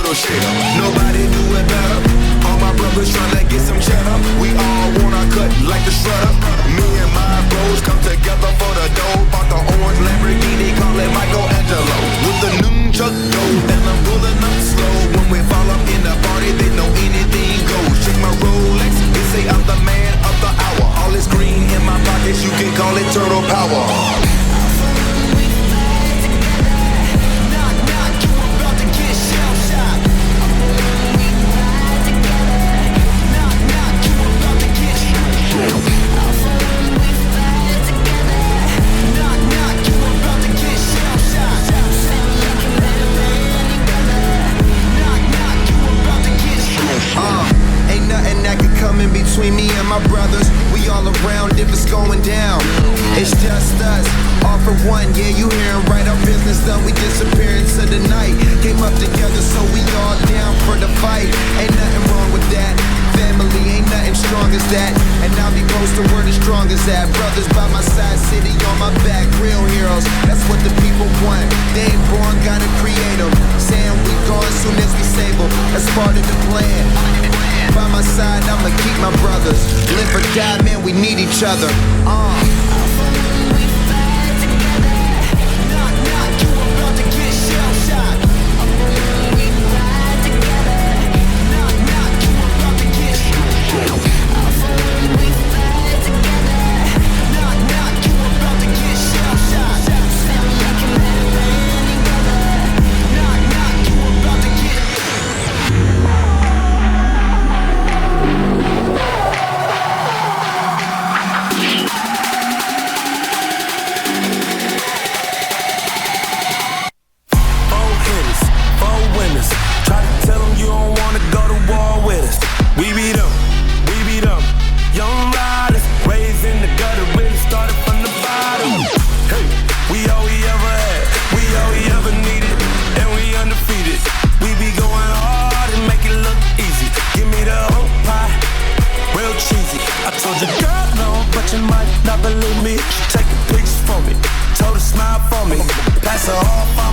little share. Nobody do it better. All my brothers tryna get some cheddar. We all wanna cut like the shredder. Me and my bros come together for the dough. Bought the orange Lamborghini, call it Michelangelo. With the nunchuck dough, and I'm pulling up slow. When we fall up in the party, they know anything goes. Check my Rolex, they say I'm the man of the hour. All this green in my pockets, you can call it turtle power. In between me and my brothers, we all around if it's going down. It's just us, all for one. Yeah, you hearing right? Our business done. We disappear into the night. Came up together, so we all down for the fight. Ain't nothing wrong with that. Family ain't nothing strong as that. And I'll be close to where the strong is at. Brothers by my side, city on my back. Real heroes, that's what the people want. They ain't born, gotta create them. Saying we gone soon as we save them. That's part of the plan. By my side, I'ma keep my brothers. Live or die, man, we need each other. Pass her off.